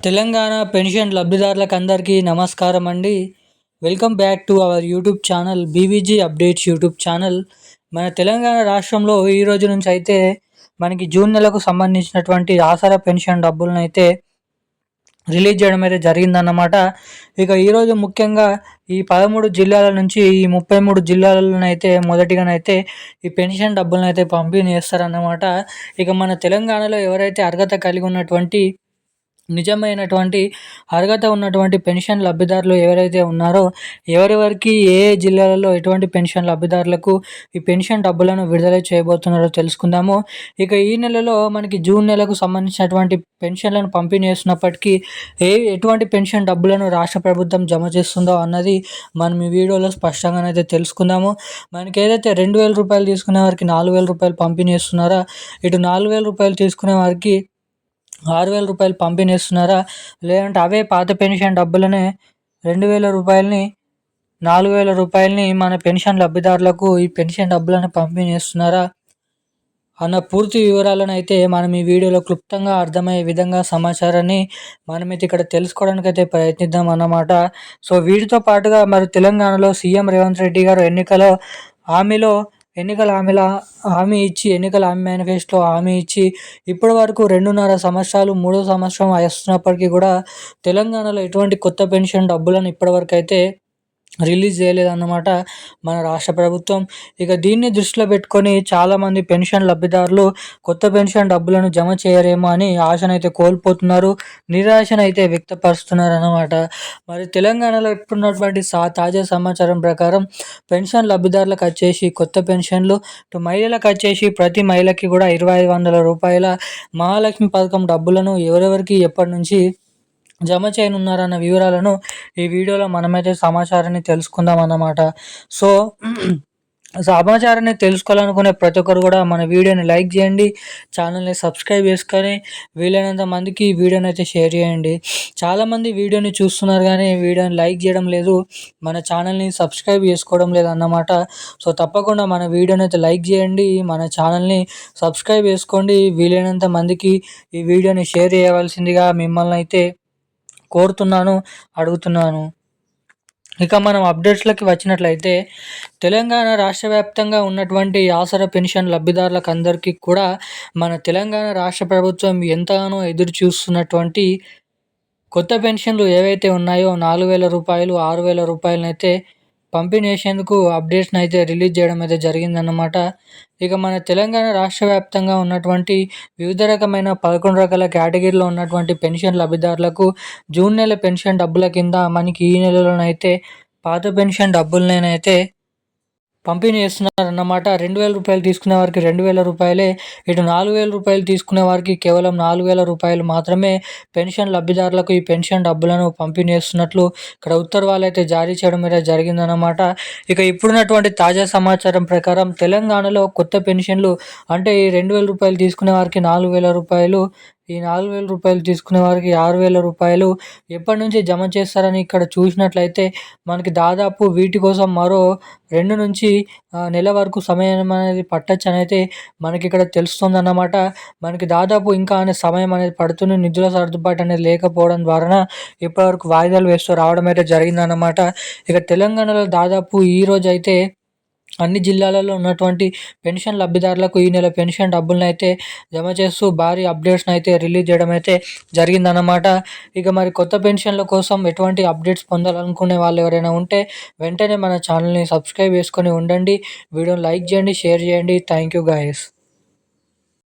Telangana pension లబ్ధిదారులకు అందరికీ నమస్కారం అండి. Welcome back to our YouTube channel BVG updates YouTube channel. మన తెలంగాణ రాష్ట్రంలో ఈ రోజు నుంచి అయితే మనకి జూన్ నెలకు సంబంధించినటువంటి ఆసరా పెన్షన్ డబ్బులను అయితే రిలీజ్ చేయడం అయితే జరిగిందన్నమాట. ఇక ఈరోజు ముఖ్యంగా ఈ 13 జిల్లాల నుంచి ఈ 33 జిల్లాలలోనైతే మొదటిగానైతే ఈ పెన్షన్ డబ్బులనైతే పంపిణీ చేస్తారన్నమాట. ఇక మన తెలంగాణలో ఎవరైతే అర్హత కలిగి ఉన్నటువంటి నిజమైనటువంటి అర్హత ఉన్నటువంటి పెన్షన్ లబ్ధిదారులు ఎవరైతే ఉన్నారో ఎవరెవరికి ఏ ఏ జిల్లాలలో ఎటువంటి పెన్షన్ లబ్ధిదారులకు ఈ పెన్షన్ డబ్బులను విడుదల చేయబోతున్నారో తెలుసుకుందాము. ఇక ఈ నెలలో మనకి జూన్ నెలకు సంబంధించినటువంటి పెన్షన్లను పంపిణీ చేస్తున్నప్పటికీ ఎటువంటి పెన్షన్ డబ్బులను రాష్ట్ర ప్రభుత్వం జమ చేస్తుందో అన్నది మనం ఈ వీడియోలో స్పష్టంగానైతే తెలుసుకుందాము. మనకి ఏదైతే 2,000 రూపాయలు తీసుకునే వారికి 4,000 రూపాయలు పంపిణీ చేస్తున్నారా, ఇటు 4,000 రూపాయలు తీసుకునే వారికి 6,000 రూపాయలు పంపిణీ చేస్తున్నారా, లేదంటే అవే పాత పెన్షన్ డబ్బులనే 2,000 రూపాయలని 4,000 రూపాయలని మన పెన్షన్ లబ్ధిదారులకు ఈ పెన్షన్ డబ్బులను పంపిణీ చేస్తున్నారా అన్న పూర్తి వివరాలను అయితే మనం ఈ వీడియోలో క్లుప్తంగా అర్థమయ్యే విధంగా సమాచారాన్ని మనమైతే ఇక్కడ తెలుసుకోవడానికి అయితే ప్రయత్నిద్దాం అన్నమాట. సో వీటితో పాటుగా మరి తెలంగాణలో సీఎం రేవంత్ రెడ్డి గారు ఎన్నికల హామీ ఇచ్చి ఎన్నికల మేనిఫెస్టోలో హామీ ఇచ్చి ఇప్పటి వరకు 2.5 సంవత్సరాలు, మూడో సంవత్సరం వస్తున్నప్పటికీ కూడా తెలంగాణలో ఎటువంటి కొత్త పెన్షన్ డబ్బులను ఇప్పటివరకు అయితే రిలీజ్ చేయలేదన్నమాట మన రాష్ట్ర ప్రభుత్వం. ఇక దీన్ని దృష్టిలో పెట్టుకొని చాలామంది పెన్షన్ లబ్ధిదారులు కొత్త పెన్షన్ డబ్బులను జమ చేయరేమో అని ఆశనైతే కోల్పోతున్నారు, నిరాశనైతే వ్యక్తపరుస్తున్నారు అన్నమాట. మరి తెలంగాణలో ఇప్పుడున్నటువంటి తాజా సమాచారం ప్రకారం పెన్షన్ లబ్ధిదారులకు వచ్చేసి కొత్త పెన్షన్లు, మహిళలకు వచ్చేసి ప్రతి మహిళకి కూడా 2,500 రూపాయల మహాలక్ష్మి పథకం డబ్బులను ఎవరెవరికి ఎప్పటి నుంచి జమ చేయనున్నారన్న వివరాలను ఈ వీడియోలో మనమైతే సమాచారాన్ని తెలుసుకుందాం అన్నమాట. సో సమాచారాన్ని తెలుసుకోవాలనుకునే ప్రతి ఒక్కరు కూడా మన వీడియోని లైక్ చేయండి, ఛానల్ని సబ్స్క్రైబ్ చేసుకొని వీలైనంత మందికి ఈ వీడియోని అయితే షేర్ చేయండి. చాలామంది వీడియోని చూస్తున్నారు కానీ వీడియోని లైక్ చేయడం లేదు, మన ఛానల్ని సబ్స్క్రైబ్ చేసుకోవడం లేదు అన్నమాట. సో తప్పకుండా మన వీడియోని అయితే లైక్ చేయండి, మన ఛానల్ని సబ్స్క్రైబ్ చేసుకోండి, వీలైనంత మందికి ఈ వీడియోని షేర్ చేయవలసిందిగా మిమ్మల్ని అయితే కోరుతున్నాను, అడుగుతున్నాను. ఇక మనం అప్డేట్స్లోకి వచ్చినట్లయితే తెలంగాణ రాష్ట్ర వ్యాప్తంగా ఉన్నటువంటి ఆసరా పెన్షన్ లబ్ధిదారులకు అందరికీ కూడా మన తెలంగాణ రాష్ట్ర ప్రభుత్వం ఎంతగానో ఎదురు చూస్తున్నటువంటి కొత్త పెన్షన్లు ఏవైతే ఉన్నాయో 4,000 రూపాయలు, 6,000 రూపాయలనైతే పంపిణీ చేసేందుకు అప్డేట్స్ని అయితే రిలీజ్ చేయడం అయితే జరిగిందన్నమాట. ఇక మన తెలంగాణ రాష్ట్ర వ్యాప్తంగా ఉన్నటువంటి వివిధ రకమైన 11 రకాల కేటగిరీలో ఉన్నటువంటి పెన్షన్ లబ్ధిదారులకు జూన్ నెల పెన్షన్ డబ్బుల కింద మనకి ఈ నెలలోనైతే పాత పెన్షన్ డబ్బులనైతే పంపిణీ చేస్తున్నారన్నమాట. 2,000 రూపాయలు తీసుకునే వారికి 2,000 రూపాయలే, ఇటు 4,000 రూపాయలు తీసుకునే వారికి కేవలం 4,000 రూపాయలు మాత్రమే పెన్షన్ లబ్ధిదారులకు ఈ పెన్షన్ డబ్బులను పంపిణీ చేస్తున్నట్లు ఇక్కడ ఉత్తర్వులు అయితే జారీ చేయడం అయితే జరిగిందన్నమాట. ఇక ఇప్పుడున్నటువంటి తాజా సమాచారం ప్రకారం తెలంగాణలో కొత్త పెన్షన్లు అంటే ఈ 2,000 రూపాయలు తీసుకునే వారికి 4,000 రూపాయలు, ఈ 4,000 రూపాయలు తీసుకునే వారికి 6,000 రూపాయలు ఎప్పటి నుంచి జమ చేస్తారని ఇక్కడ చూసినట్లయితే మనకి దాదాపు వీటి కోసం మరో 2 నుంచి నెల వరకు సమయం అనేది పట్టొచ్చని అయితే మనకి ఇక్కడ తెలుస్తుందన్నమాట. మనకి దాదాపు ఇంకా సమయం అనేది పడుతుంది, నిధుల సర్దుబాటు అనేది లేకపోవడం ద్వారా ఇప్పటివరకు వాయిదాలు వేస్తూ రావడం అయితే జరిగిందన్నమాట. ఇక తెలంగాణలో దాదాపు ఈరోజు అయితే అన్ని జిల్లాలలో ఉన్నటువంటి పెన్షన్ లబ్ధిదారులకు ఈ నెల పెన్షన్ డబ్బులను అయితే జమ చేస్తూ భారీ అప్డేట్స్ని అయితే రిలీజ్ చేయడం అయితే జరిగిందన్నమాట. ఇక మరి కొత్త పెన్షన్ల కోసం ఎటువంటి అప్డేట్స్ పొందాలనుకునే వాళ్ళు ఎవరైనా ఉంటే వెంటనే మన ఛానల్ని సబ్స్క్రైబ్ చేసుకొని ఉండండి, వీడియోని లైక్ చేయండి, షేర్ చేయండి. Thank you guys.